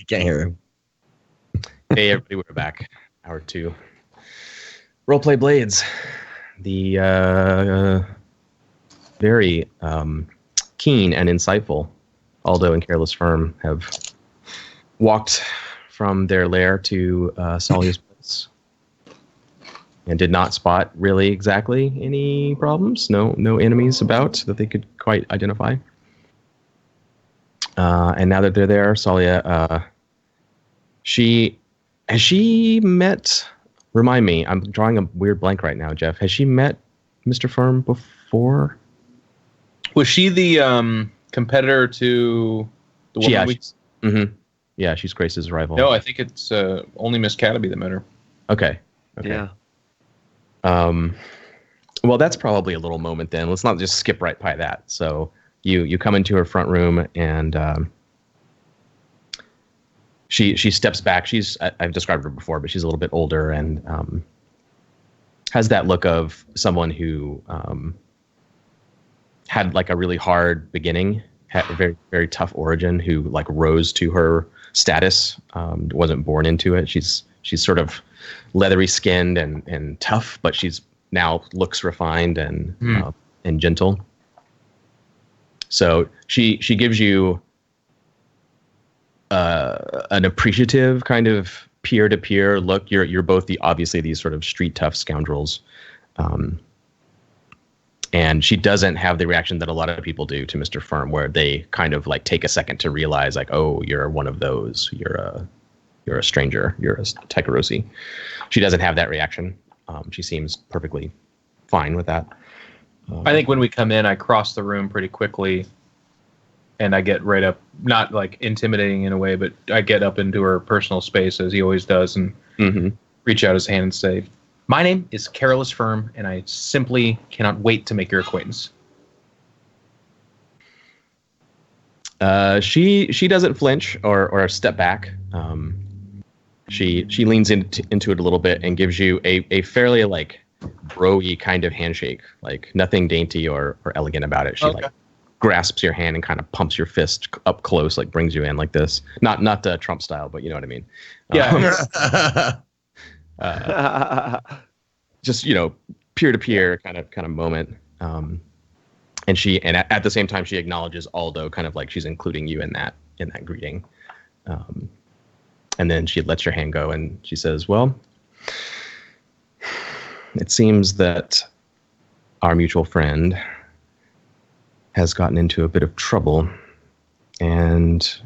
Can't hear him. Hey, everybody, we're back. Hour 2. Roleplay Blades. The very keen and insightful Aldo and Careless Firm have walked from their lair to Salia's place and did not spot really exactly any problems. No enemies about that they could quite identify. And now that they're there, Salia, has she met? Remind me, I'm drawing a weird blank right now, Jeff. Has she met Mr. Firm before? Was she the competitor to the woman? Yeah, she's Grace's rival. No, I think it's only Miss Cataby that met her. Okay. Yeah. Well, that's probably a little moment then. Let's not just skip right by that. So you come into her front room and she steps back. I've described her before, but she's a little bit older and has that look of someone who had like a really hard beginning, had a very, very tough origin, who like rose to her status, wasn't born into it. She's sort of leathery skinned and tough, but she's now looks refined and gentle. So she gives you an appreciative kind of peer-to-peer look. You're both obviously these sort of street tough scoundrels, and she doesn't have the reaction that a lot of people do to Mr. Firm, where they kind of like take a second to realize like, oh, you're one of those. You're a stranger. You're a Taikarosi. She doesn't have that reaction. She seems perfectly fine with that. I think when we come in, I cross the room pretty quickly, and I get right up, not like intimidating in a way, but I get up into her personal space as he always does, and reach out his hand and say, "My name is Careless Firm, and I simply cannot wait to make your acquaintance." She doesn't flinch or step back. She leans into it a little bit and gives you a fairly like bro-y kind of handshake, like nothing dainty or elegant about it. She like grasps your hand and kind of pumps your fist up close, like brings you in like this. Not Trump style, but you know what I mean. Yeah. Just peer to peer kind of moment. And at the same time she acknowledges Aldo, kind of like she's including you in that greeting. And then she lets your hand go and she says, "Well, it seems that our mutual friend has gotten into a bit of trouble, and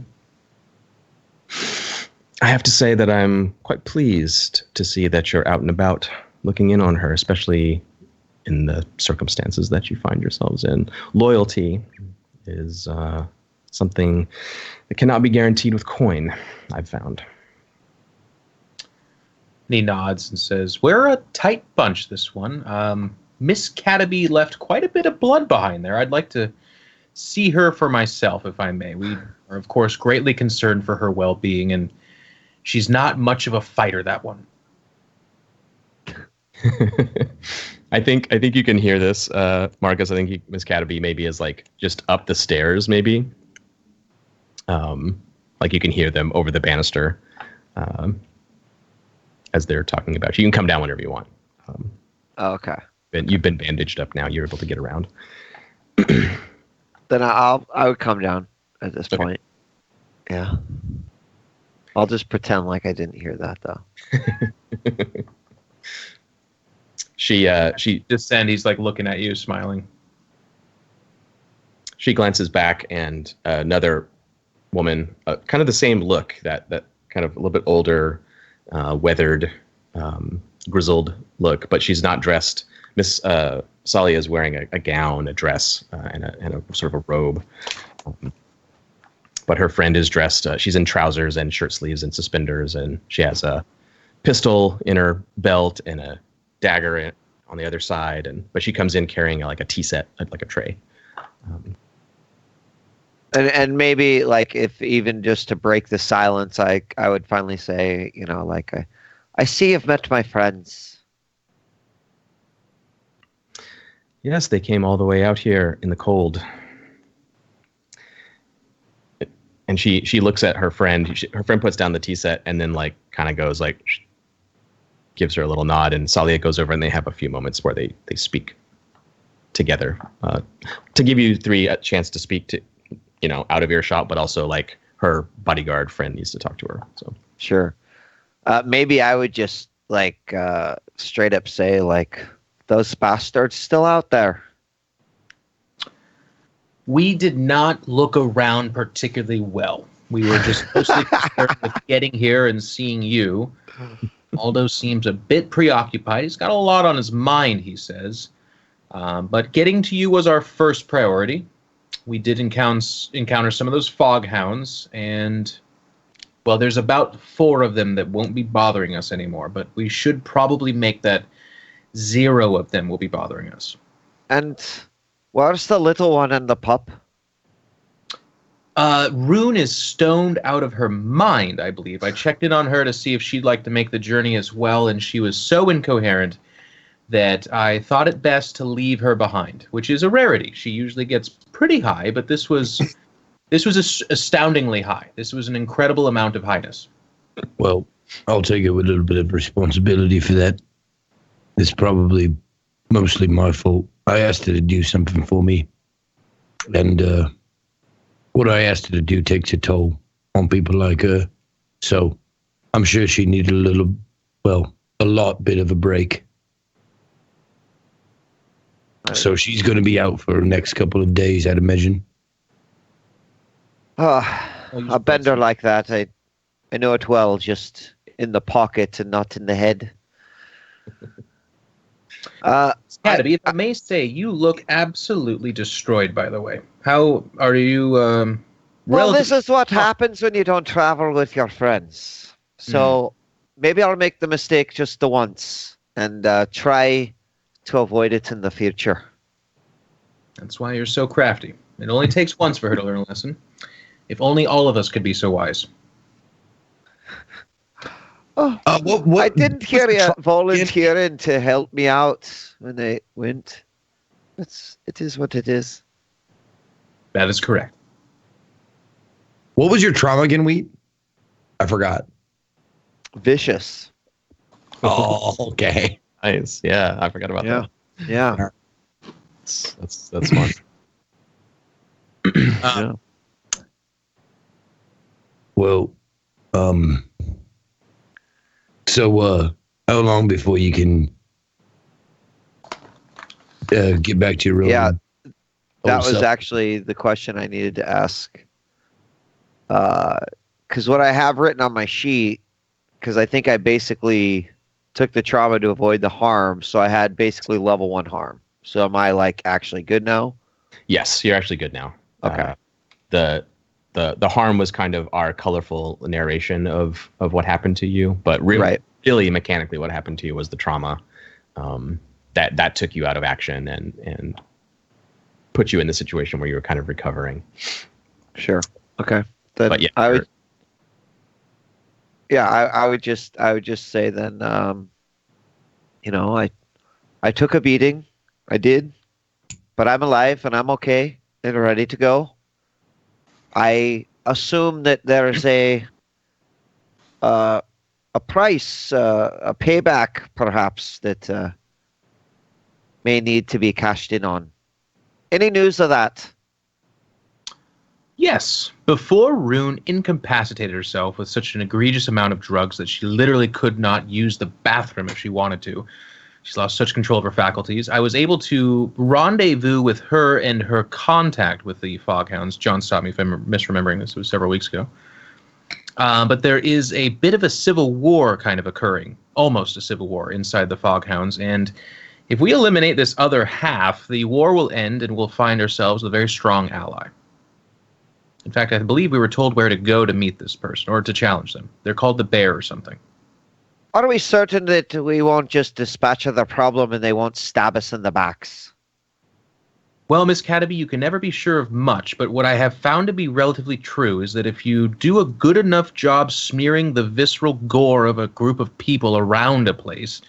I have to say that I'm quite pleased to see that you're out and about looking in on her, especially in the circumstances that you find yourselves in. Loyalty is something that cannot be guaranteed with coin, I've found." And he nods and says, "We're a tight bunch, this one. Miss Cataby left quite a bit of blood behind there. I'd like to see her for myself, if I may. We are, of course, greatly concerned for her well-being, and she's not much of a fighter, that one." I think you can hear this, Marcus. I think Miss Cataby maybe is like just up the stairs, maybe. Like you can hear them over the banister as they're talking about you. You can come down whenever you want. Okay. You've been bandaged up now. You're able to get around. Then I would come down at this point. Yeah. I'll just pretend like I didn't hear that though. She descend. He's like looking at you, smiling. She glances back, and another woman, kind of the same look, that kind of a little bit older, weathered, grizzled look, but she's not dressed. Miss Salia is wearing a gown, a dress, and a sort of a robe. But her friend is dressed. She's in trousers and shirt sleeves and suspenders, and she has a pistol in her belt and a dagger on the other side. But she comes in carrying like a tea set, like a tray. And maybe like if even just to break the silence, I would finally say, like I see you've met my friends. Yes, they came all the way out here in the cold. and she looks at her friend. Her friend puts down the tea set and then like kind of goes like, gives her a little nod, and Salia goes over and they have a few moments where they speak together to give you three a chance to speak to, out of earshot, but also like her bodyguard friend needs to talk to her. So Sure. Maybe I would just like straight up say like, those bastards still out there. We did not look around particularly well. We were just mostly concerned with getting here and seeing you. Aldo seems a bit preoccupied. He's got a lot on his mind, he says. But getting to you was our first priority. We did encounter some of those fog hounds, and, well, there's about 4 of them that won't be bothering us anymore, but we should probably make that 0 of them will be bothering us. And where's the little one and the pup? Rune is stoned out of her mind, I believe. I checked in on her to see if she'd like to make the journey as well, and she was so incoherent that I thought it best to leave her behind, which is a rarity. She usually gets pretty high, but this was astoundingly high. This was an incredible amount of highness. Well, I'll take a little bit of responsibility for that. It's probably mostly my fault. I asked her to do something for me, and what I asked her to do takes a toll on people like her. So I'm sure she needed a lot bit of a break. So she's going to be out for the next couple of days, I'd imagine. A bender like that, I know it well, just in the pocket and not in the head. Scatterby, if I may say, you look absolutely destroyed, by the way. How are you? Well, this is what happens when you don't travel with your friends. So maybe I'll make the mistake just the once and try to avoid it in the future. That's why you're so crafty. It only takes once for her to learn a lesson. If only all of us could be so wise. I didn't hear you volunteering to help me out when I went. It is what it is. That is correct. What was your trauma again, Wheat? I forgot. Vicious. Oh, okay. Nice. Yeah, I forgot about that. Yeah. That's smart. Yeah. Well, so how long before you can get back to your room? Yeah, that was actually the question I needed to ask. Because what I have written on my sheet, because I think I basically took the trauma to avoid the harm, so I had basically level 1 harm. So am I like actually good now? Yes, you're actually good now. Okay. The harm was kind of our colorful narration of what happened to you, but really mechanically what happened to you was the trauma that took you out of action and put you in the situation where you were kind of recovering. Sure. Okay. Then but yeah, I would. Yeah, I would just say then, I took a beating, I did, but I'm alive and I'm okay and ready to go. I assume that there is a price, a payback, perhaps, that may need to be cashed in on. Any news of that? Yes. Before Rune incapacitated herself with such an egregious amount of drugs that she literally could not use the bathroom if she wanted to, she lost such control of her faculties, I was able to rendezvous with her and her contact with the Foghounds. John stopped me if I'm misremembering this. It was several weeks ago. But there is a bit of a civil war kind of occurring, almost a civil war inside the Foghounds. And if we eliminate this other half, the war will end and we'll find ourselves a very strong ally. In fact, I believe we were told where to go to meet this person or to challenge them. They're called the Bear or something. Are we certain that we won't just dispatch of the problem and they won't stab us in the backs? Well, Miss Cataby, you can never be sure of much, but what I have found to be relatively true is that if you do a good enough job smearing the visceral gore of a group of people around a place,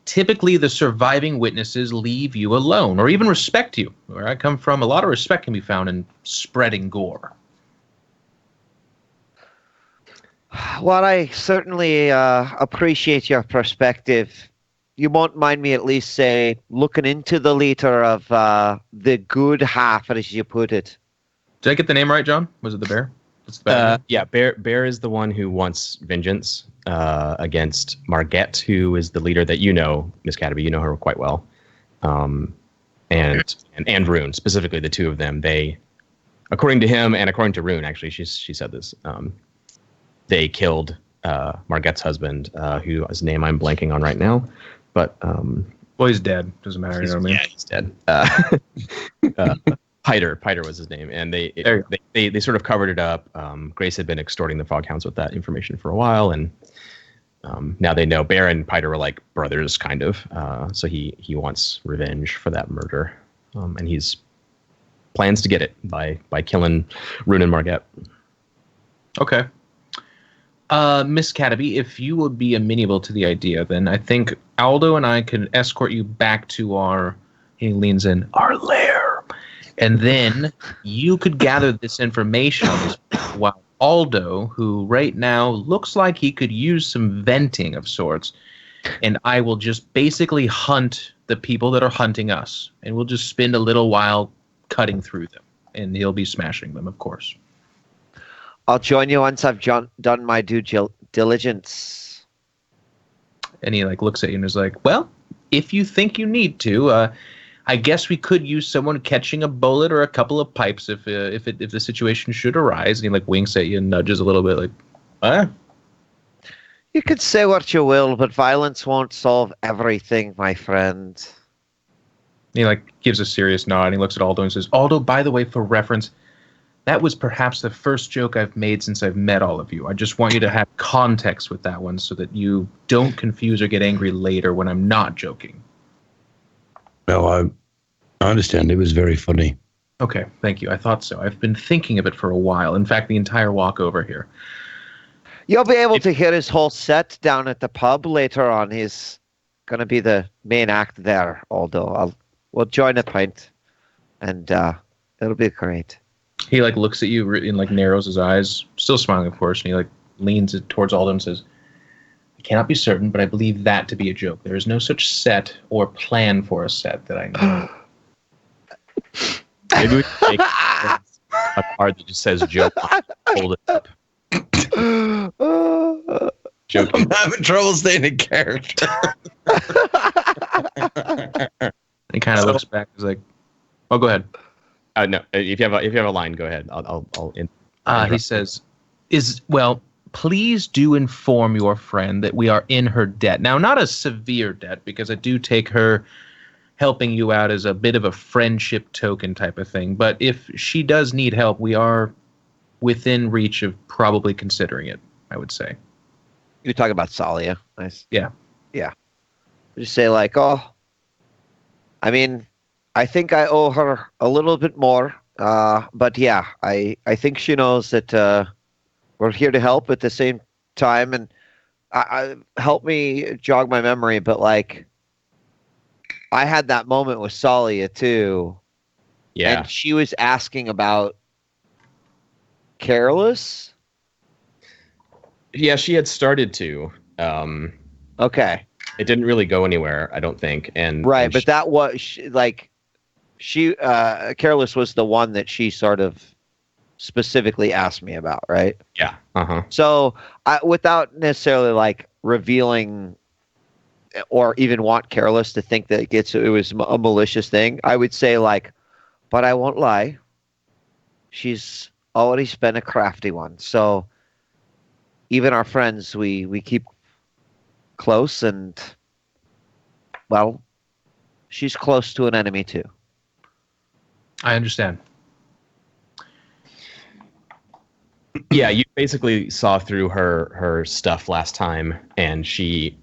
typically the surviving witnesses leave you alone or even respect you. Where I come from, a lot of respect can be found in spreading gore. Well, I certainly appreciate your perspective. You won't mind me at least say looking into the leader of the good half, as you put it. Did I get the name right, John? Was it the bear? What's the bear name? Yeah, Bear is the one who wants vengeance against Margette, who is the leader that you know, Miss Cataby. You know her quite well. And Rune, specifically the two of them. They, according to him and according to Rune, actually, she said this. They killed Margette's husband, whose name I'm blanking on right now. But well, he's dead. Doesn't matter. You know what I mean? Yeah, he's dead. Piter was his name, and they sort of covered it up. Grace had been extorting the Foghounds with that information for a while, and now they know Bear and Piter were like brothers, kind of. So he wants revenge for that murder, and he's plans to get it by killing Rune and Margette. Okay. Miss Cataby, if you would be amenable to the idea, then I think Aldo and I can escort you back to our lair. And then you could gather this information on this while Aldo, who right now looks like he could use some venting of sorts, and I will just basically hunt the people that are hunting us. And we'll just spend a little while cutting through them. And he'll be smashing them, of course. I'll join you once I've done my due diligence. And he looks at you and is like, well, if you think you need to, I guess we could use someone catching a bullet or a couple of pipes if the situation should arise. And he winks at you and nudges a little bit what? You could say what you will, but violence won't solve everything, my friend. And he gives a serious nod and he looks at Aldo and says, Aldo, by the way, for reference, that was perhaps the first joke I've made since I've met all of you. I just want you to have context with that one so that you don't confuse or get angry later when I'm not joking. No, I understand. It was very funny. Okay, thank you. I thought so. I've been thinking of it for a while. In fact, the entire walk over here. You'll be able to hear his whole set down at the pub later on. He's going to be the main act there, Aldo. We'll join a pint, and it'll be great. He looks at you and narrows his eyes, still smiling, of course, and he leans towards Aldo and says, I cannot be certain, but I believe that to be a joke. There is no such set or plan for a set that I know. Maybe we can make a card that just says joke. Hold it up. Joking. I'm having trouble staying in character. He kind of looks back. He's like, "Oh, go ahead." No, if you have a line, go ahead. He says, please do inform your friend that we are in her debt. Now, not a severe debt, because I do take her helping you out as a bit of a friendship token type of thing. But if she does need help, we are within reach of probably considering it, I would say. You're talking about Salia. Nice. Yeah. Yeah. Just say I think I owe her a little bit more. But yeah, I think she knows that we're here to help at the same time. And help me jog my memory, but I had that moment with Salia too. Yeah. And she was asking about Careless. Yeah, she had started to. Okay. It didn't really go anywhere, I don't think. But that was she Careless was the one that she sort of specifically asked me about, right? Yeah. Uh-huh. So without necessarily revealing or even want Careless to think that it was a malicious thing, I would say but I won't lie, she's always been a crafty one. So even our friends, we keep close, and she's close to an enemy too. I understand. Yeah, you basically saw through her stuff last time, and she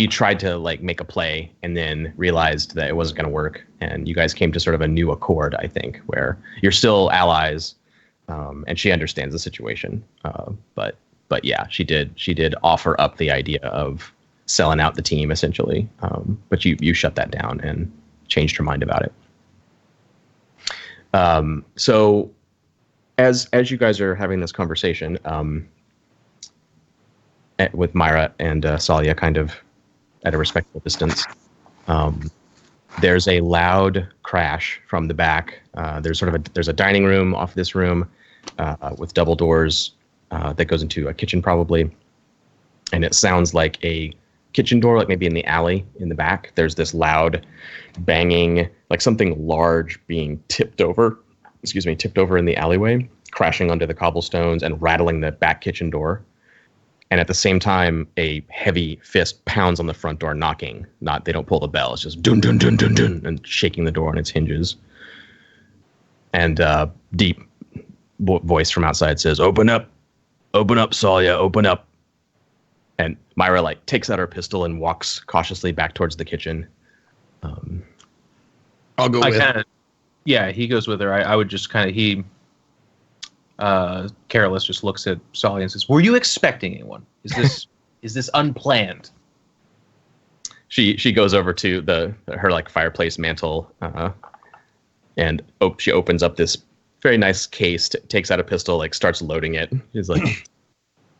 tried to make a play and then realized that it wasn't going to work, and you guys came to sort of a new accord, I think, where you're still allies, and she understands the situation. But yeah, she did offer up the idea of selling out the team essentially, but you shut that down and changed her mind about it. So as you guys are having this conversation, with Myra and Salia kind of at a respectful distance. There's a loud crash from the back. There's a dining room off this room with double doors that goes into a kitchen probably, and it sounds like a kitchen door, like maybe in the alley in the back. There's this loud banging, like something large being tipped over in the alleyway, crashing onto the cobblestones and rattling the back kitchen door. And at the same time, a heavy fist pounds on the front door, knocking. They don't pull the bell. It's just dun dun dun dun dun, and shaking the door on its hinges. And deep voice from outside says, "Open up, Salia, open up." And Myra takes out her pistol and walks cautiously back towards the kitchen. I'll go with. Yeah, he goes with her. I would just Careless just looks at Salia and says, "Were you expecting anyone? Is this unplanned?" She goes over to her fireplace mantle, and she opens up this very nice case, takes out a pistol, starts loading it. She's like,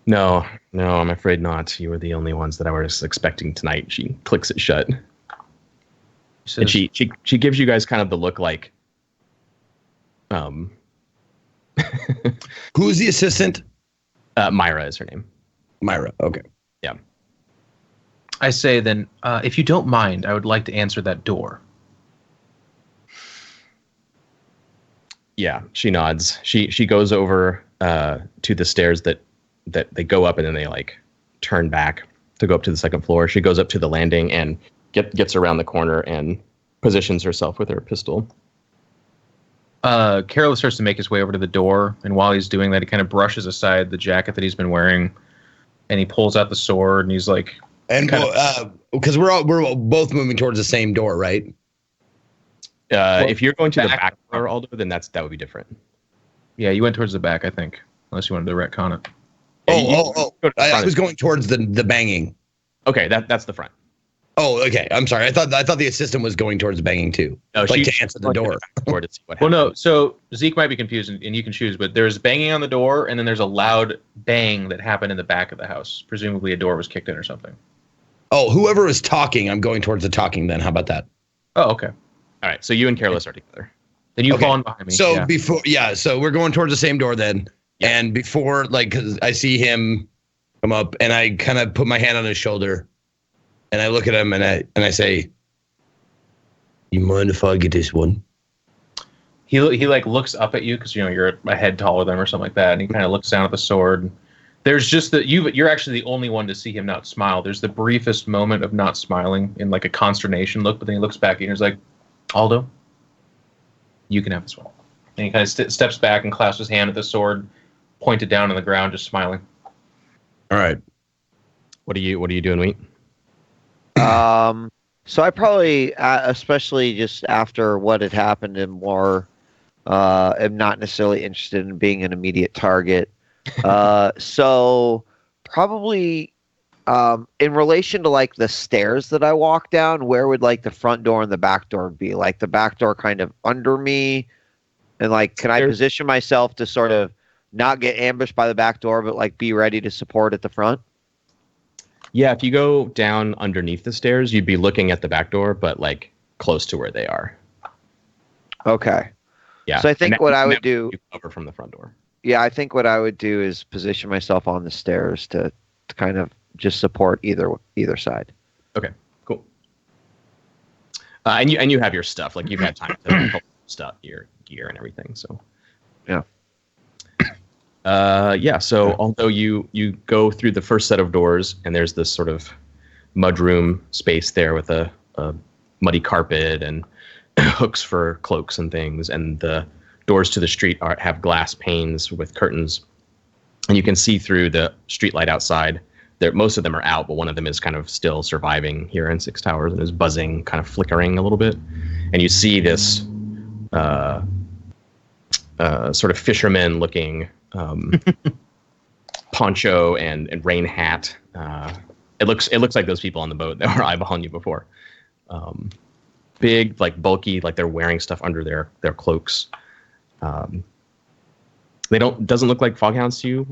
No, I'm afraid not. You were the only ones that I was expecting tonight. She clicks it shut. And she gives you guys kind of the look like, Who's the assistant? Myra is her name. Myra. Okay. Yeah. I say then, if you don't mind, I would like to answer that door. Yeah, she nods. She goes over to the stairs that they go up, and then they turn back to go up to the second floor. She goes up to the landing and gets around the corner and positions herself with her pistol. Carolus starts to make his way over to the door, and while he's doing that, he kind of brushes aside the jacket that he's been wearing, and he pulls out the sword, and he's like, and because we're both moving towards the same door, right? If you're going to the back door, Aldo, then that would be different. Yeah, you went towards the back, I think, unless you wanted to retcon it. I was going towards the banging. Okay, that's the front. Oh, okay. I'm sorry. I thought the assistant was going towards the banging too. No, to answer the door. Well, no. So Zeke might be confused, and you can choose. But there's banging on the door, and then there's a loud bang that happened in the back of the house. Presumably, a door was kicked in or something. Oh, whoever is talking, I'm going towards the talking. Then how about that? Oh, okay. All right. So you and Careless are together. Then you fall in behind me. So so we're going towards the same door then. Yeah. And before, cause I see him come up, and I kind of put my hand on his shoulder. And I look at him and I say, "You mind if I get this one?" He looks up at you because you're a head taller than him or something like that, and he kind of looks down at the sword. There's just you're actually the only one to see him not smile. There's the briefest moment of not smiling in a consternation look, but then he looks back at you and he's like, "Aldo, you can have this one." And he kind of steps back and clasps his hand at the sword, pointed down on the ground, just smiling. All right. What are you doing, Wheat? So I probably, especially just after what had happened, am not necessarily interested in being an immediate target. So probably, in relation to the stairs that I walk down, where would the front door and the back door be? The back door kind of under me, and can I position myself to sort of not get ambushed by the back door, but be ready to support at the front? Yeah, if you go down underneath the stairs, you'd be looking at the back door, but close to where they are. Okay. Yeah. So I think what I would do, cover from the front door. Yeah, I think what I would do is position myself on the stairs to kind of just support either side. Okay, cool. And you have your stuff, you've had time to help stuff, your gear and everything. So. Yeah. So although you go through the first set of doors, and there's this sort of mudroom space there with a muddy carpet and hooks for cloaks and things, and the doors to the street have glass panes with curtains, and you can see through the street light outside. Most of them are out, but one of them is kind of still surviving here in Six Towers and is buzzing, kind of flickering a little bit, and you see this sort of fisherman-looking poncho and rain hat. It looks like those people on the boat that were eyeballing you before. Big, bulky, they're wearing stuff under their cloaks. Doesn't look like foghounds to you,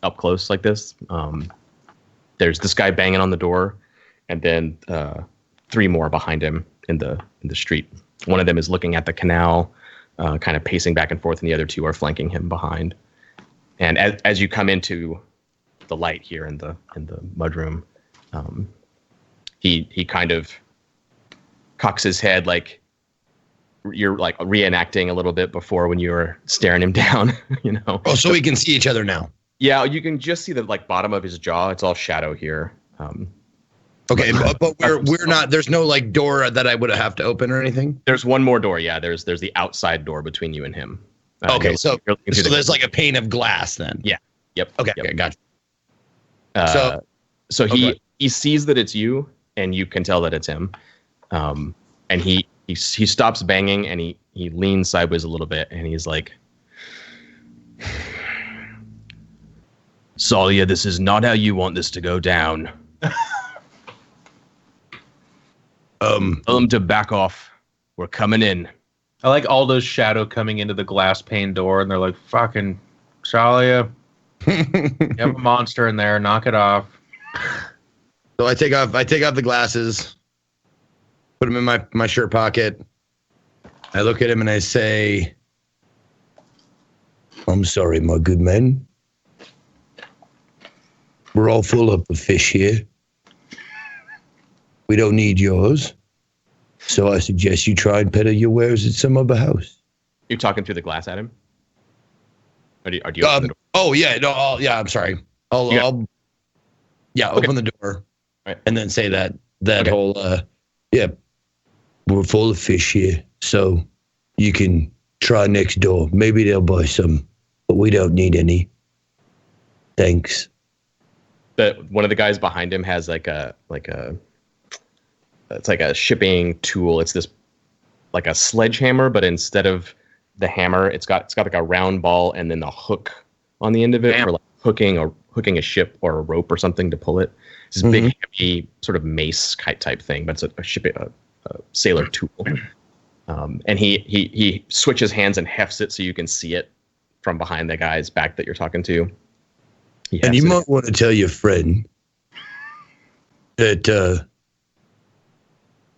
up close like this. there's this guy banging on the door, and then 3 more behind him in the street. One of them is looking at the canal, kind of pacing back and forth, and the other 2 are flanking him behind. And as you come into the light here in the mudroom, he kind of cocks his head like you're like reenacting a little bit before when you were staring him down, you know. Oh, so we can see each other now. Yeah, you can just see the like bottom of his jaw. It's all shadow here. Okay, but we're not. There's no like door that I would have to open or anything. There's one more door. Yeah, there's the outside door between you and him. Okay, so there's like a pane of glass then. Yeah. Yep. Okay. Yep. Okay. Gotcha. So he sees that it's you, and you can tell that it's him. And he stops banging, and he leans sideways a little bit, and he's like, "Salia, this is not how you want this to go down. Tell them to back off. We're coming in." I like Aldo's shadow coming into the glass pane door, and they're like, "Fucking Salia, you have a monster in there. Knock it off." So I take off the glasses, put them in my shirt pocket. I look at him and I say, "I'm sorry, my good man. We're all full up of fish here. We don't need yours. So I suggest you try and peddle your wares at some other house." You're talking through the glass at him? Or do you open the door? Oh, yeah. No, I'm sorry. I'll open the door, right, and then say that whole, we're full of fish here, so you can try next door. Maybe they'll buy some, but we don't need any. Thanks. One of the guys behind him has it's like a shipping tool. It's this like a sledgehammer, but instead of the hammer, it's got like a round ball and then the hook on the end of it for like hooking a ship or a rope or something to pull it. It's this big, heavy sort of mace type thing, but it's a sailor tool. And he switches hands and hefts it so you can see it from behind the guy's back that you're talking to. And you might want to tell your friend that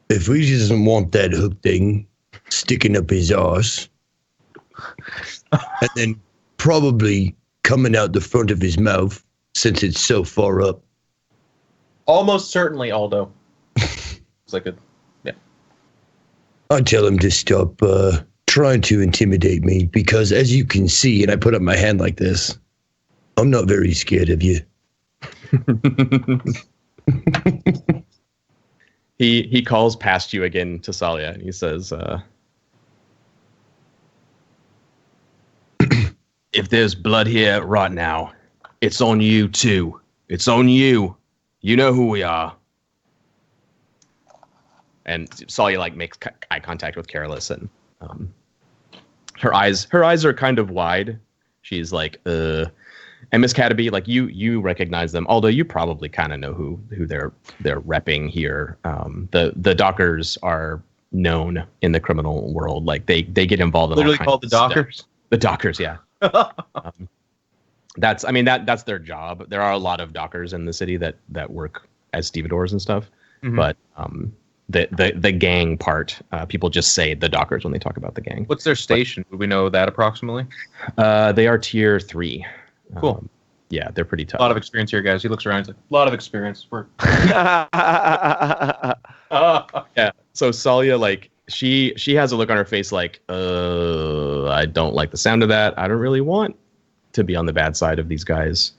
if he doesn't want that hook thing sticking up his arse and then probably coming out the front of his mouth since it's so far up. Almost certainly, Aldo. It's like I tell him to stop trying to intimidate me because, as you can see, and I put up my hand like this, I'm not very scared of you. He calls past you again to Salia, and he says, "If there's blood here right now, it's on you too. It's on you. You know who we are." And Salia like makes eye contact with Careless, and her eyes are kind of wide. She's like, And Miss Cataby, like you recognize them, although you probably kind of know who they're repping here. The Dockers are known in the criminal world. Like they get involved in literally all called the Dockers. Stuff. The Dockers, yeah. That's their job. There are a lot of Dockers in the city that work as stevedores and stuff. Mm-hmm. But the gang part, people just say the Dockers when they talk about the gang. What's their station? Do we know that approximately? They are tier 3. Cool. Yeah, they're pretty tough. A lot of experience here, guys. He looks around. He's like, a lot of experience. We're yeah. So Salia, like, she has a look on her face like, I don't like the sound of that. I don't really want to be on the bad side of these guys.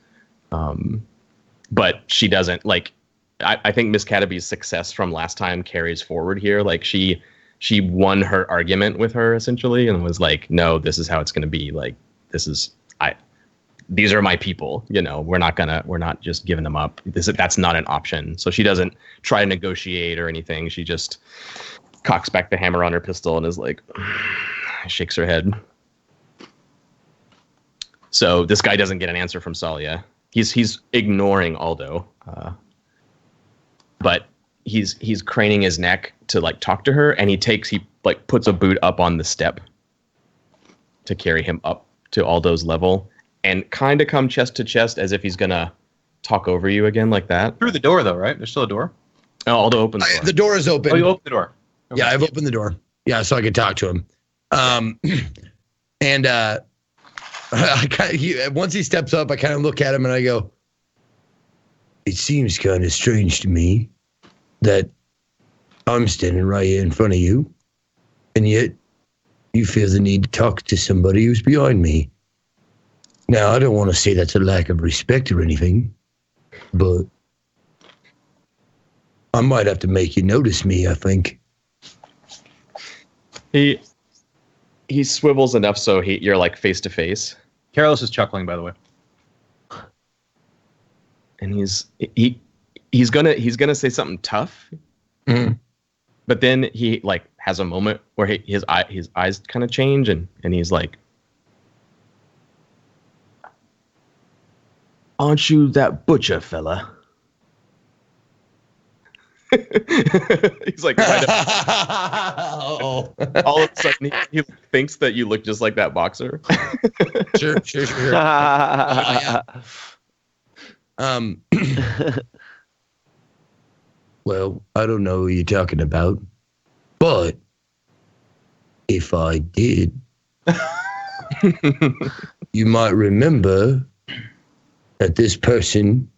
But she doesn't like. I think Miss Cataby's success from last time carries forward here. Like she won her argument with her essentially, and was like, no, this is how it's going to be. Like these are my people, you know, we're not just giving them up. That's not an option. So she doesn't try to negotiate or anything. She just cocks back the hammer on her pistol and is like, shakes her head. So this guy doesn't get an answer from Salia. He's ignoring Aldo, but he's craning his neck to like talk to her, and he puts a boot up on the step to carry him up to Aldo's level. And kind of come chest to chest as if he's gonna talk over you again like that. Through the door, though, right? There's still a door. Oh, Aldo opens the door. The door is open. Oh, you opened the door. Okay. Yeah, I've opened the door. Yeah, so I could talk to him. And once he steps up, I kind of look at him and I go, "It seems kind of strange to me that I'm standing right here in front of you, and yet you feel the need to talk to somebody who's behind me. Now, I don't want to say that's a lack of respect or anything, but I might have to make you notice me, I think." He swivels enough so you're like face to face. Careless is chuckling, by the way. And he's gonna say something tough. Mm-hmm. But then he like has a moment where his eyes kind of change and he's like, "Aren't you that butcher fella?" He's like, right Uh-oh. all of a sudden he thinks that you look just like that boxer. Sure. Yeah. Well, I don't know who you're talking about, but if I did, you might remember that this person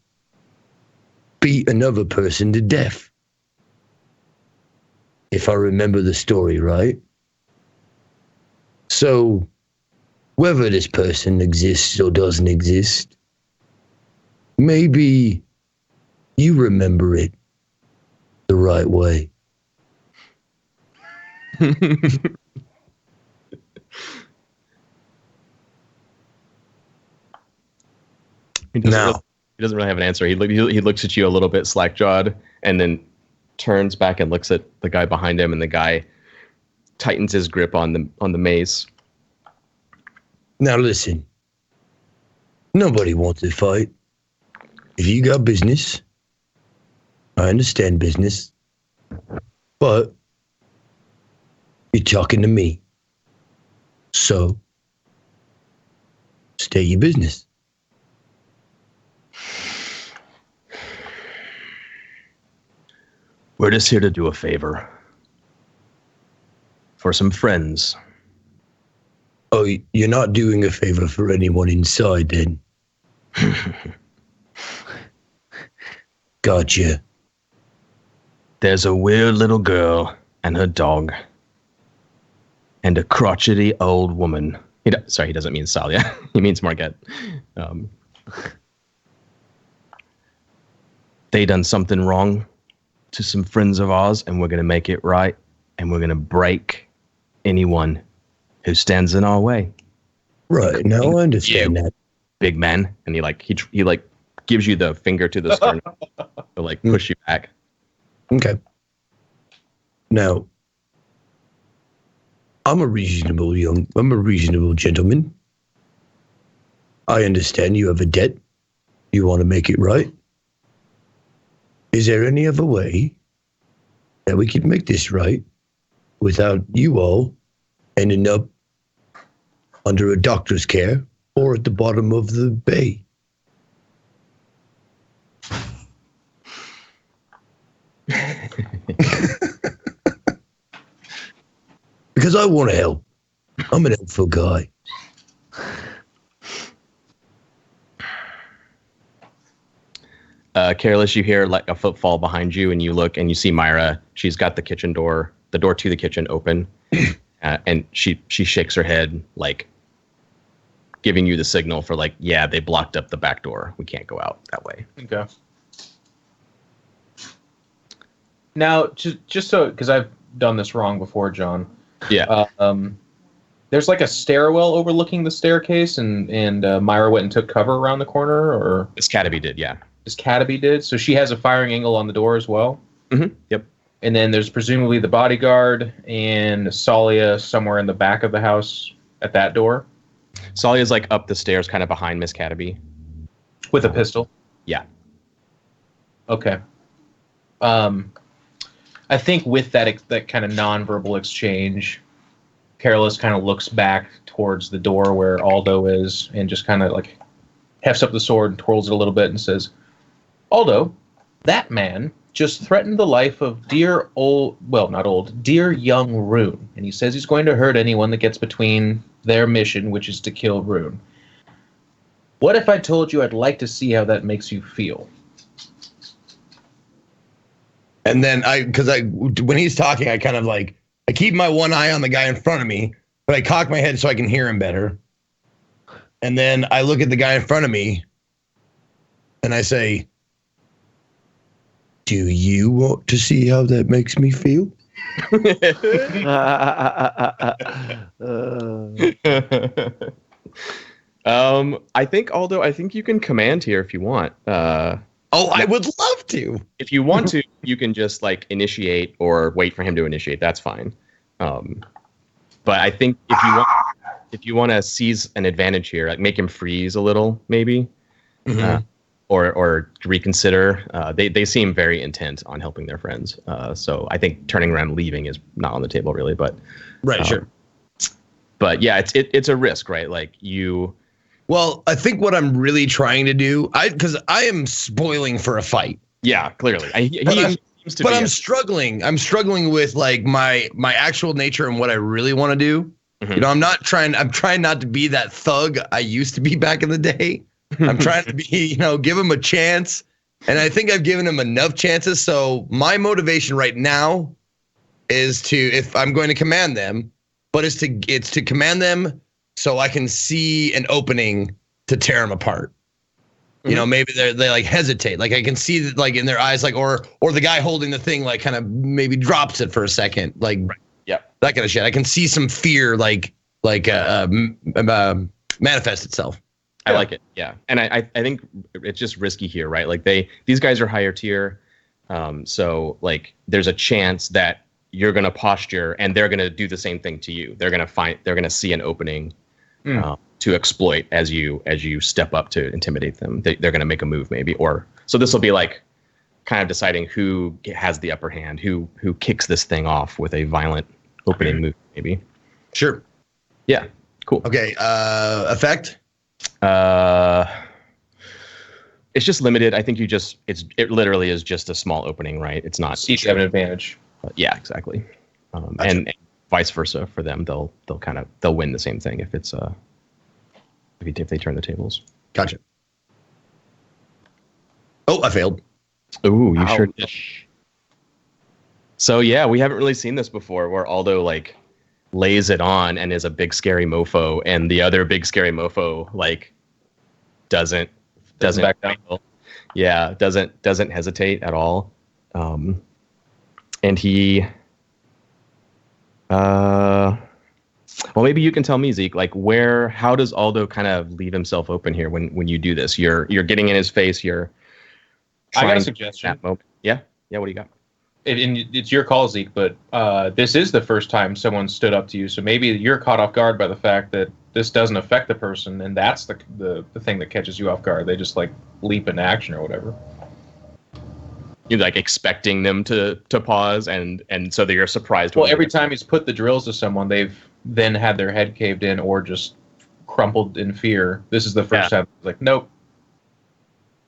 beat another person to death. If I remember the story right. So, whether this person exists or doesn't exist, maybe you remember it the right way. He doesn't really have an answer. He looks at you a little bit slack-jawed and then turns back and looks at the guy behind him, and the guy tightens his grip on the mace. Now listen, nobody wants to fight. If you got business, I understand business, but you're talking to me. So, state your business. We're just here to do a favor. For some friends. Oh, you're not doing a favor for anyone inside, then? Gotcha. There's a weird little girl and her dog. And a crotchety old woman. He doesn't mean Salia. He means Marquette. They done something wrong to some friends of ours, and we're going to make it right, and we're going to break anyone who stands in our way. Right, now I understand that. Big man. And he gives you the finger to the sternum to push you back. Okay. Now, I'm a reasonable gentleman. I understand you have a debt. You want to make it right. Is there any other way that we can make this right without you all ending up under a doctor's care or at the bottom of the bay? Because I want to help. I'm an helpful guy. Careless, you hear like a footfall behind you, and you look and you see Myra. She's got the door to the kitchen open, and she shakes her head, like giving you the signal for yeah, they blocked up the back door. We can't go out that way. Okay. Now, just so, because I've done this wrong before, John. Yeah. There's like a stairwell overlooking the staircase, and Myra went and took cover around the corner, or Miss Cataby did, yeah. Miss Cataby did. So she has a firing angle on the door as well. Mm-hmm. Yep. And then there's presumably the bodyguard and Salia somewhere in the back of the house at that door. Salia's like up the stairs, kind of behind Miss Cataby, with a pistol. Yeah. Okay. I think with that kind of nonverbal exchange, Careless kind of looks back towards the door where Aldo is and just kind of like hefts up the sword and twirls it a little bit and says, Aldo, that man just threatened the life of dear young Rune, and he says he's going to hurt anyone that gets between their mission, which is to kill Rune. What if I told you I'd like to see how that makes you feel? And then when he's talking, I kind of like, I keep my one eye on the guy in front of me, but I cock my head so I can hear him better. And then I look at the guy in front of me and I say, do you want to see how that makes me feel? I think, Aldo, you can command here if you want. I would love to. If you want to, you can just like initiate or wait for him to initiate. That's fine. But I think if you want to seize an advantage here, like make him freeze a little, maybe, or reconsider. They seem very intent on helping their friends. So I think turning around and leaving is not on the table really. But Sure. But yeah, it's a risk, right? Like you. Well, I think what I'm really trying to do, because I am spoiling for a fight. Yeah, clearly. I'm struggling. I'm struggling with like my actual nature and what I really want to do. You know, I'm trying not to be that thug I used to be back in the day. I'm trying to be, give him a chance. And I think I've given him enough chances. So my motivation right now is if I'm going to command them, but it's to command them so I can see an opening to tear them apart. You know, maybe they like hesitate. Like I can see that like in their eyes, like, or the guy holding the thing, like kind of maybe drops it for a second. Like, that kind of shit. I can see some fear, manifest itself. I like it. Yeah. And I think it's just risky here, right? Like these guys are higher tier. So like there's a chance that you're going to posture and they're going to do the same thing to you. They're going to see an opening to exploit as you step up to intimidate them. They're going to make a move maybe, so this will be like kind of deciding who has the upper hand, who kicks this thing off with a violent opening move maybe. Sure. Yeah. Cool. Okay. Effect. It's just limited. I think it literally is just a small opening, right? It's not. Each have an advantage. Yeah, exactly. And vice versa for them, they'll win the same thing if it's if they turn the tables. Gotcha. Oh, I failed. Ooh, you sure did. So yeah, we haven't really seen this before, where Aldo like lays it on and is a big scary mofo, and the other big scary mofo like doesn't back down. Yeah, doesn't hesitate at all. And he, well, maybe you can tell me, Zeke, like how does Aldo kind of leave himself open here when you do this? You're getting in his face. I got a suggestion. Yeah. What do you got? It's your call, Zeke, but this is the first time someone stood up to you, so maybe you're caught off guard by the fact that this doesn't affect the person, and that's the thing that catches you off guard. They just like leap into action or whatever. You're like expecting them to pause, and so that you're surprised. Well, every time he's put the drills to someone, they've then had their head caved in or just crumpled in fear. This is the first time. Like, nope.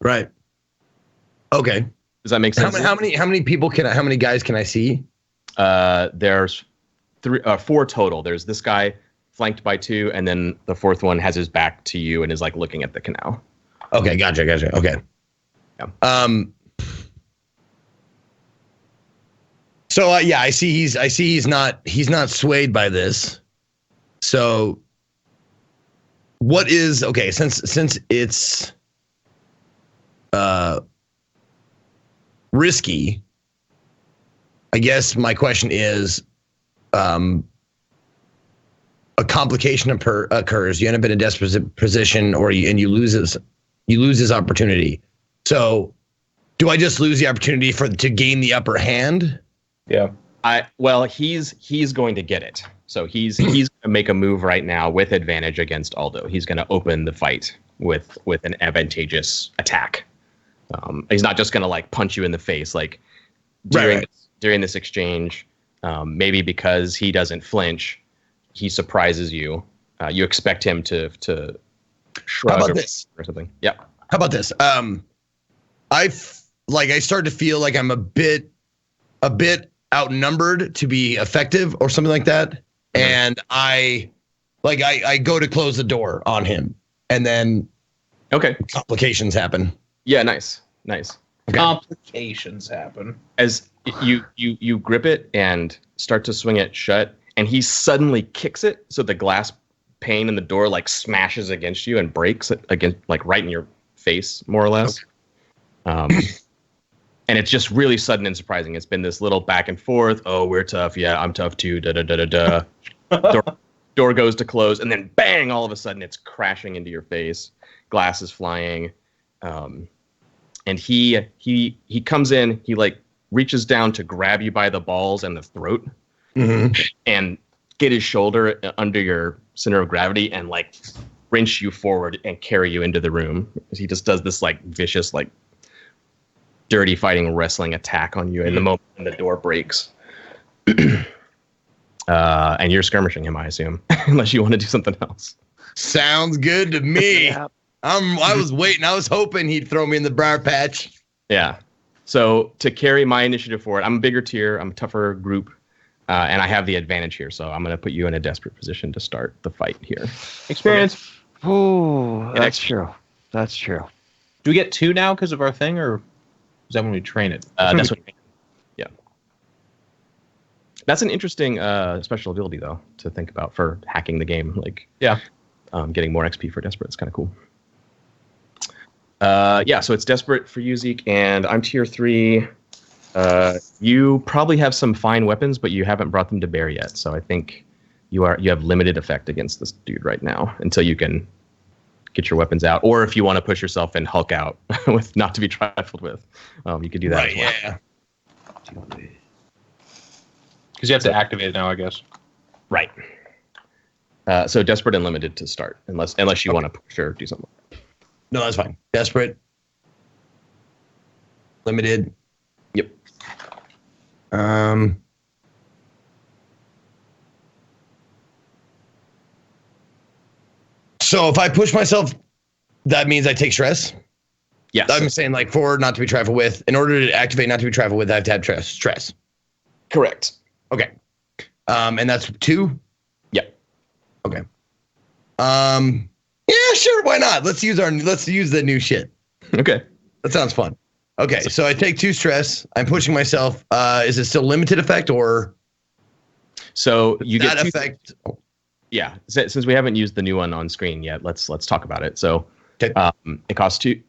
Right. Okay. Does that make sense? How many guys can I see? There's 4 total. There's this guy flanked by 2, and then the 4th one has his back to you and is like looking at the canal. Okay, gotcha. Okay. Yeah. So I see he's not swayed by this. So what is okay since it's risky, I guess my question is a complication occurs, you end up in a desperate position, and you lose this opportunity. So do I just lose the opportunity to gain the upper hand? Yeah. He's going to get it. So he's going to make a move right now with advantage against Aldo. He's going to open the fight with an advantageous attack. He's not just going to like punch you in the face like during this exchange. Maybe because he doesn't flinch, he surprises you. You expect him to shrug or something. Yeah. How about this? I start to feel like I'm a bit outnumbered to be effective or something like that. And I go to close the door on him, and then complications happen. Yeah, nice. Okay. Complications happen As you grip it and start to swing it shut, and he suddenly kicks it, so the glass pane in the door like smashes against you and breaks it against, like right in your face, more or less. And it's just really sudden and surprising. It's been this little back and forth. Oh, we're tough. Yeah, I'm tough too. Da da da da da. Door goes to close, and then bang! All of a sudden, it's crashing into your face. Glass is flying, and he comes in. He like reaches down to grab you by the balls and the throat, and get his shoulder under your center of gravity, and like wrench you forward and carry you into the room. He just does this like vicious, like dirty fighting wrestling attack on you in the moment when the door breaks. And you're skirmishing him, I assume, unless you want to do something else. Sounds good to me. I was waiting. I was hoping he'd throw me in the briar patch. Yeah. So to carry my initiative forward, I'm a bigger tier. I'm a tougher group. And I have the advantage here. So I'm going to put you in a desperate position to start the fight here. experience. Oh, that's true. That's true. Do we get 2 now because of our thing, or is that when we train it? That's what. Yeah. That's an interesting special ability, though, to think about for hacking the game. Like, getting more XP for desperate is kind of cool. So it's desperate for you, Zeke, and I'm tier 3. You probably have some fine weapons, but you haven't brought them to bear yet. So I think you have limited effect against this dude right now until you can get your weapons out, or if you want to push yourself and Hulk out with not to be trifled with, you could do that. Right? As well. Yeah. Because you have to activate it now, I guess. Right. So desperate and limited to start, unless you want to push or do something. No, that's fine. Desperate. Limited. Yep. So if I push myself, that means I take stress. Yes. I'm saying like forward, not to be trifled with. In order to activate, not to be trifled with, I have to have stress. Correct. Okay. And that's 2. Yep. Okay. Yeah, sure. Why not? Let's use the new shit. Okay. That sounds fun. Okay. So I take 2 stress. I'm pushing myself. Is it still limited effect or? So you that get effect. Yeah. Since we haven't used the new one on screen yet, let's talk about it. So Okay. It costs 2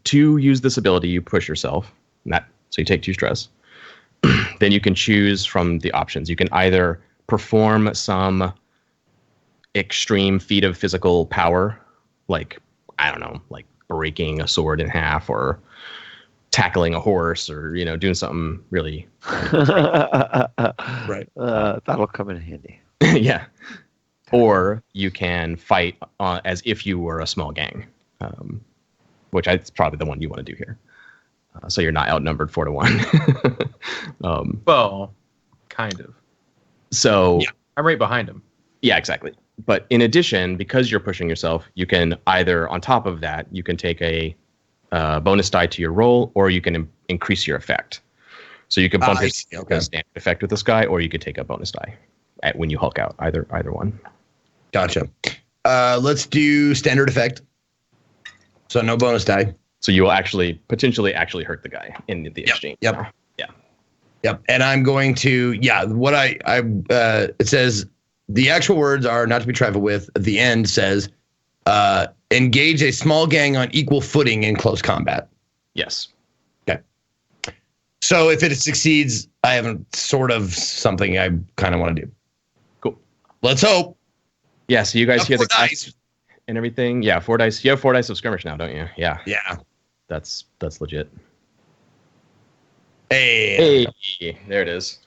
to use this ability. You push yourself. So you take 2 stress. Then you can choose from the options. You can either perform some extreme feat of physical power, like, I don't know, like breaking a sword in half or tackling a horse or, doing something really. Right. That'll come in handy. Yeah. Or you can fight as if you were a small gang, which is probably the one you want to do here. So you're not outnumbered 4-1. Well, kind of. So yeah. I'm right behind him. Yeah, exactly. But in addition, because you're pushing yourself, you can either, on top of that, you can take a bonus die to your roll, or you can increase your effect. So you can bump your standard effect with this guy, or you could take a bonus die when you Hulk out. Either one. Gotcha. Let's do standard effect. So no bonus die. So you will potentially hurt the guy in the exchange. Yep. Yep. And I'm going to, what it says, the actual words are not to be trifled with. At the end says, engage a small gang on equal footing in close combat. Yes. Okay. So if it succeeds, I have sort of something I kind of want to do. Cool. Let's hope. Yeah. So you guys hear the dice and everything. Yeah. 4 dice. You have 4 dice of skirmish now, don't you? Yeah. Yeah. That's legit. Hey, there it is.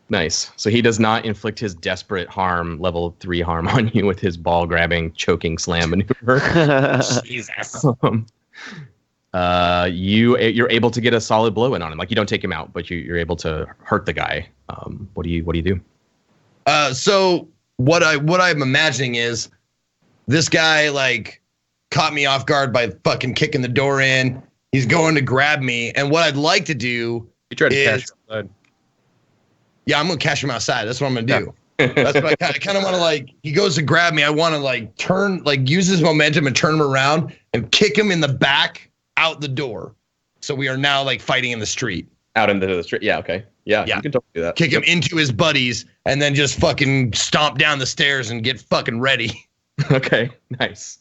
Nice. So he does not inflict his desperate harm, level 3 harm on you with his ball grabbing, choking slam maneuver. Jesus. You're able to get a solid blow in on him. Like, you don't take him out, but you're able to hurt the guy. What do you do? So what I'm imagining is this guy like caught me off guard by fucking kicking the door in. He's going to grab me, and what I'd like to do You try to is, catch him outside. yeah, I'm gonna catch him outside. That's what I'm gonna do. That's what I kind of want to like. He goes to grab me. I want to like turn, like use his momentum and turn him around and kick him in the back out the door. So we are now like fighting in the street. Out into the street. Yeah. Okay. Yeah. You can totally do that. Kick him into his buddies and then just fucking stomp down the stairs and get fucking ready. Okay. Nice.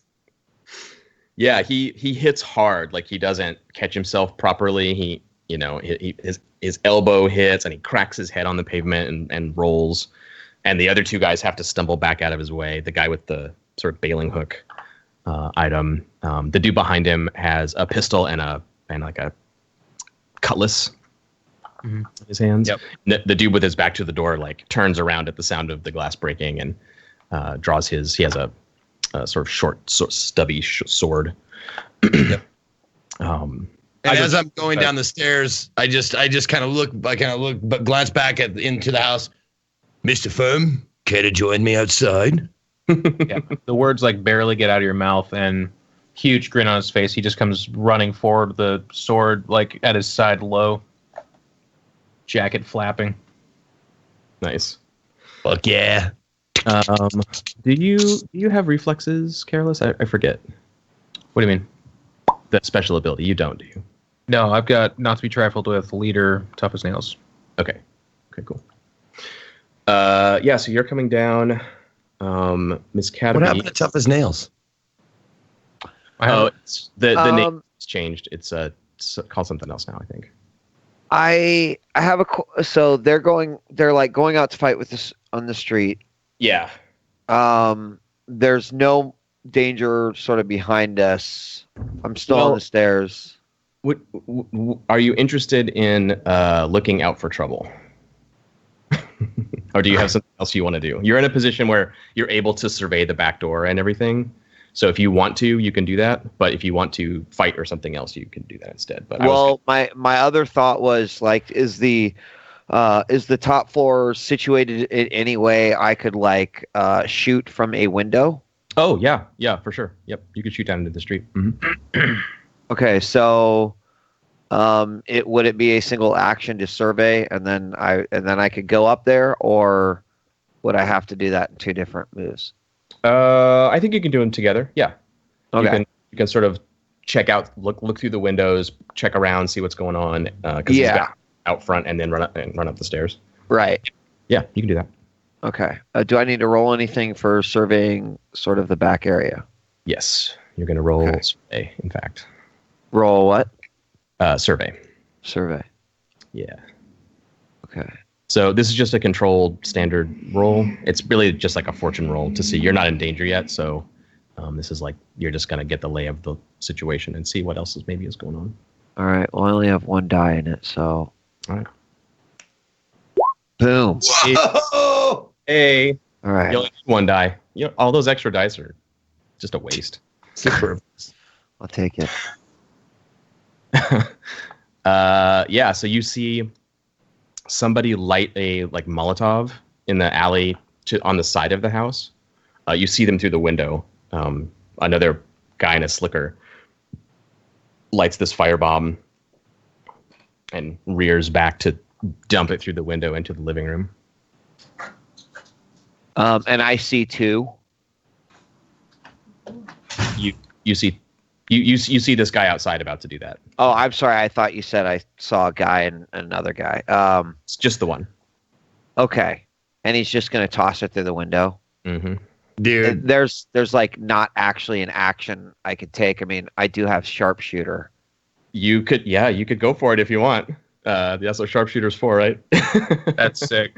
Yeah. He hits hard. Like he doesn't catch himself properly. His elbow hits and he cracks his head on the pavement and rolls. And the other two guys have to stumble back out of his way. The guy with the sort of bailing hook item. The dude behind him has a pistol and like a cutlass in his hands. Yep. The dude with his back to the door like turns around at the sound of the glass breaking and draws his. He has a sort of short, stubby sword. Yep. And as I'm going down the stairs, I just kind of look, but glance back into the house. Mr. Firm, care to join me outside? Yeah. The words like barely get out of your mouth, and huge grin on his face. He just comes running forward, the sword like at his side, low, jacket flapping. Nice. Fuck yeah. Do you have reflexes, Careless? I forget. What do you mean? The special ability. You don't, do you? No, I've got not to be trifled with, leader, tough as nails. Okay, cool. Yeah, so you're coming down, Miss Cademy. What happened to Tough as Nails? It's the name has changed. It's called something else now, I think. I have so they're like going out to fight with this on the street. Yeah. There's no danger sort of behind us. I'm still on the stairs. Are you interested in looking out for trouble? Or do you have something else you want to do? You're in a position where you're able to survey the back door and everything. So if you want to, you can do that. But if you want to fight or something else, you can do that instead. But my other thought was like, is the top floor situated in any way I could like shoot from a window? Oh yeah, for sure. Yep, you could shoot down into the street. Mm-hmm. Okay, so would it be a single action to survey and then I could go up there, or would I have to do that in two different moves? I think you can do them together. Yeah. Okay. You can sort of check out, look through the windows, check around, see what's going on. Because he's got out front and then run up the stairs. Right. Yeah, you can do that. Okay. Do I need to roll anything for surveying sort of the back area? Yes, you're going to roll survey. In fact. Roll what? Survey. Survey. Yeah. Okay. So this is just a controlled standard roll. It's really just like a fortune roll to see. You're not in danger yet, so this is like you're just going to get the lay of the situation and see what else is going on. All right. Well, I only have one die in it, so. All right. Boom. Whoa! Hey. All right. You only need one die. All those extra dice are just a waste. I'll take it. Yeah. So you see somebody light a like Molotov in the alley on the side of the house. You see them through the window. Another guy in a slicker lights this firebomb and rears back to dump it through the window into the living room. And I see two. You see this guy outside about to do that. Oh, I'm sorry. I thought you said I saw a guy and another guy. It's just the one. Okay. And he's just going to toss it through the window. Mm-hmm. Dude, there's like not actually an action I could take. I mean, I do have sharpshooter. You could go for it if you want. That's what sharpshooter's for, right? That's sick.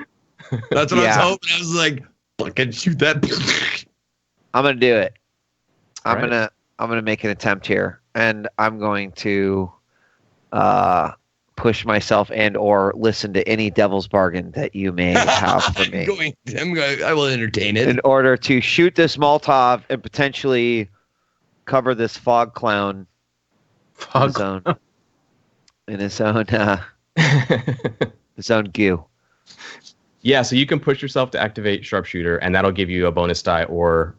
that's what I was hoping. I was like, fucking shoot that. I'm gonna do it. I'm Right. gonna make an attempt here, and I'm going to push myself and or listen to any devil's bargain that you may have for me. I will entertain it. In order to shoot this Molotov and potentially cover this fog clown in his own his own goo. Yeah, so you can push yourself to activate sharpshooter, and that'll give you a bonus die or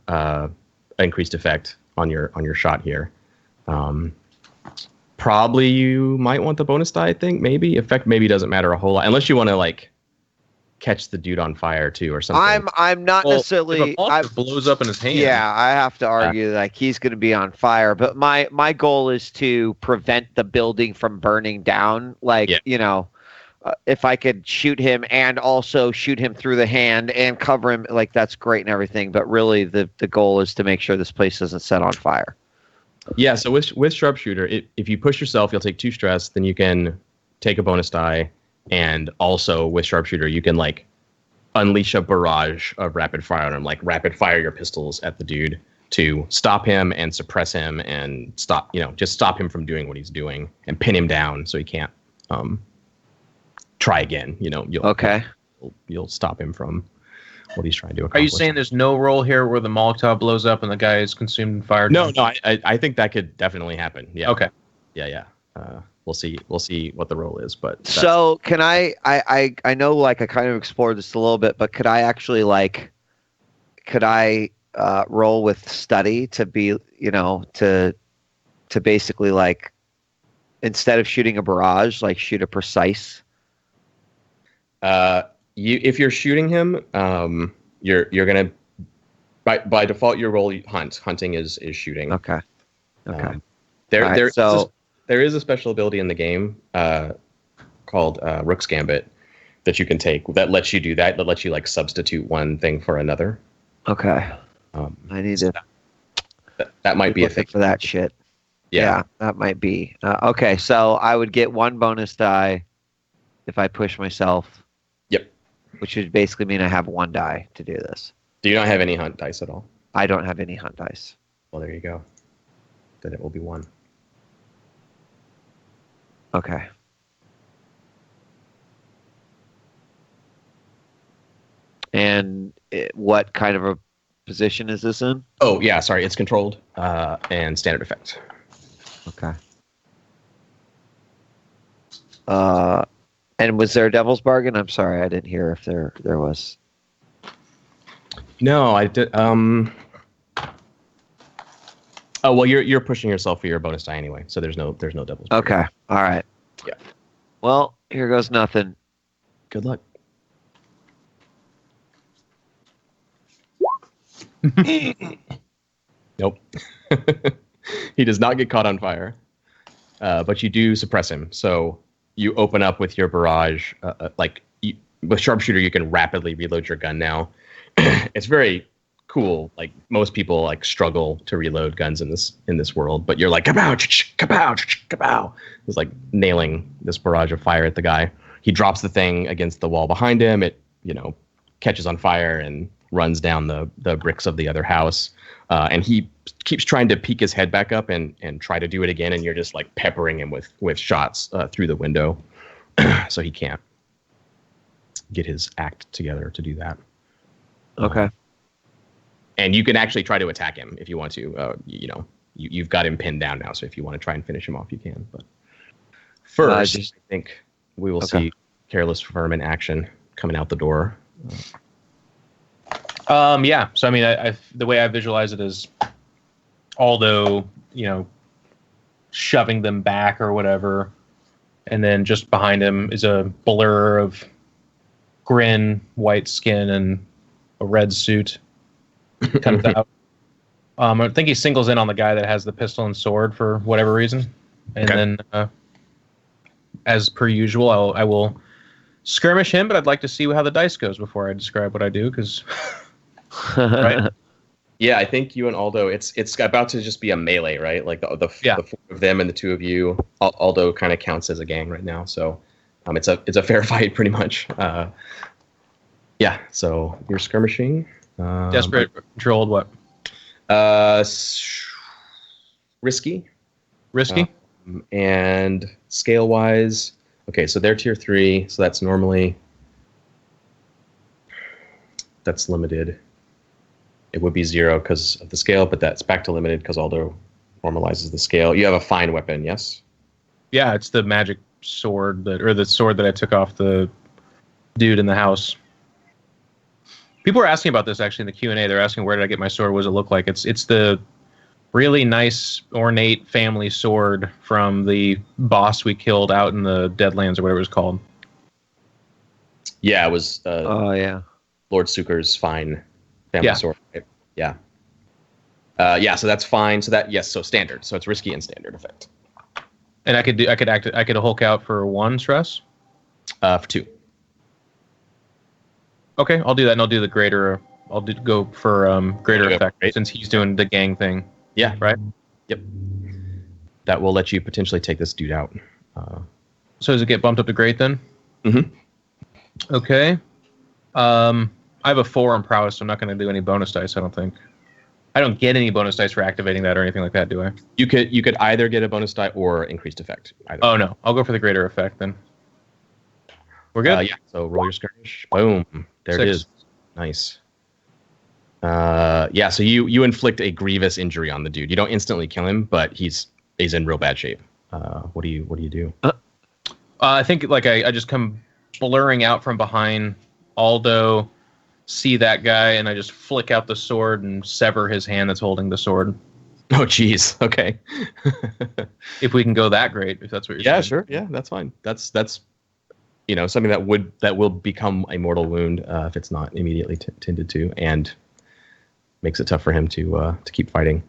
increased effect on your shot here. probably you might want the bonus die. I think maybe effect maybe doesn't matter a whole lot unless you want to like catch the dude on fire too or something. I'm not necessarily. If a Molotov blows up in his hand. Yeah, I have to argue like he's going to be on fire. But my goal is to prevent the building from burning down. Like if I could shoot him and also shoot him through the hand and cover him, like that's great and everything. But really, the goal is to make sure this place doesn't set on fire. Yeah. So with sharpshooter, if you push yourself, you'll take 2 stress. Then you can take a bonus die. And also with sharpshooter, you can like unleash a barrage of rapid fire on him, like rapid fire your pistols at the dude to stop him and suppress him and just stop him from doing what he's doing and pin him down so he can't try again. You'll stop him from what he's trying to accomplish. Are you saying there's no roll here where the Molotov blows up and the guy is consumed and fired? No, I think that could definitely happen. Yeah. Okay. Yeah. We'll see what the role is, but so can I know like I kind of explored this a little bit, but could I roll with study to be to basically like instead of shooting a barrage, like shoot a precise? If you're shooting him, you're gonna by default your roll hunting is shooting. Okay. There is a special ability in the game called Rook's Gambit that you can take that lets you do that. That lets you like substitute one thing for another. Okay. I need to. That might be a thing for that shit. Yeah, that might be. Okay, so I would get 1 bonus die if I push myself. Yep. Which would basically mean I have 1 die to do this. Do you not have any hunt dice at all? I don't have any hunt dice. Well, there you go. Then it will be 1. Okay. And what kind of a position is this in? Oh, yeah, sorry. It's controlled and standard effect. Okay. And was there a devil's bargain? I'm sorry, I didn't hear if there was. No, I did. Oh well, you're pushing yourself for your bonus die anyway, so there's no devil's bargain. Okay, all right. Yeah. Well, here goes nothing. Good luck. Nope. He does not get caught on fire, but you do suppress him. So you open up with your barrage. With sharpshooter, you can rapidly reload your gun now. It's very cool. Like most people like struggle to reload guns in this world, but you're like kapow, kapow, kapow. It's like nailing this barrage of fire at the guy. He drops the thing against the wall behind him. It catches on fire and runs down the bricks of the other house. And he keeps trying to peek his head back up and try to do it again. And you're just like peppering him with shots through the window. So he can't get his act together to do that. Okay. And you can actually try to attack him if you want to. You've got him pinned down now. So if you want to try and finish him off, you can. But first, I think we will see Careless Firm in action coming out the door. Yeah. So I mean, I the way I visualize it is, Aldo, shoving them back or whatever, and then just behind him is a blur of grin, white skin, and a red suit. Comes out. I think he singles in on the guy that has the pistol and sword for whatever reason, and then, as per usual, I will skirmish him. But I'd like to see how the dice goes before I describe what I do, because. Right. Yeah, I think you and Aldo. It's about to just be a melee, right? Like the four of them and the 2 of you. Aldo kind of counts as a gang right now, so it's a fair fight pretty much. Yeah. So you're skirmishing. Desperate, controlled, what? Risky. And scale wise, okay. So they're tier 3, so that's limited. It would be 0 because of the scale, but that's back to limited because Aldo normalizes the scale. You have a fine weapon, yes? Yeah, it's the magic sword the sword that I took off the dude in the house. People were asking about this actually in the Q&A. They're asking, where did I get my sword? What does it look like? It's the really nice, ornate family sword from the boss we killed out in the Deadlands or whatever it was called. Yeah, it was. Oh yeah. Lord Suker's fine family sword. Right? Yeah. So that's fine. So so standard. So it's risky and standard effect. And I could Hulk out for 1 stress. For 2. Okay, I'll do that, and I'll do the greater. Go for greater effect since he's doing the gang thing. Yeah. Right. Yep. That will let you potentially take this dude out. So does it get bumped up to great then? Mm-hmm. Okay. I have a 4 on prowess, so I'm not going to do any bonus dice. I don't think. I don't get any bonus dice for activating that or anything like that, do I? You could either get a bonus die or increased effect. Either. Oh no, I'll go for the greater effect then. We're good. Yeah. So roll your skirmish. Boom. There 6. it is. Nice. So you inflict a grievous injury on the dude. You don't instantly kill him, but he's in real bad shape. What do you do? I think I just come blurring out from behind Aldo, see that guy, and I just flick out the sword and sever his hand that's holding the sword. Oh, jeez. Okay. If we can go that great, if that's what you're saying. Yeah, sure. Yeah, that's fine. That's something that will become a mortal wound if it's not immediately tended to, and makes it tough for him to keep fighting.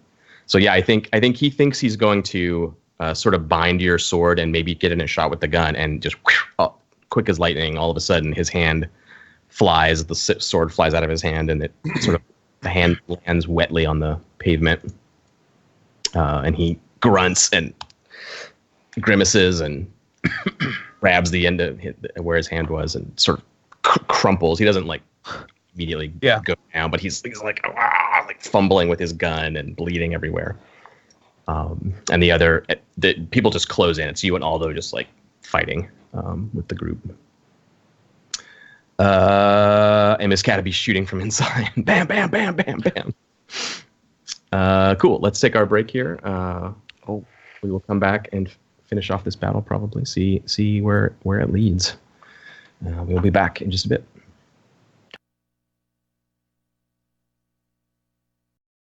So yeah, I think he thinks he's going to sort of bind your sword and maybe get in a shot with the gun, and just quick as lightning, all of a sudden his hand flies, the sword flies out of his hand, and the hand lands wetly on the pavement, and he grunts and grimaces and grabs the end of where his hand was and sort of crumples. He doesn't immediately go down, but he's like fumbling with his gun and bleeding everywhere. And the people just close in. It's you and Aldo just fighting with the group. And Miss Cataby's shooting from inside. Bam, bam, bam, bam, bam. Cool. Let's take our break here. We will come back and finish off this battle. Probably see where it leads. We'll be back in just a bit.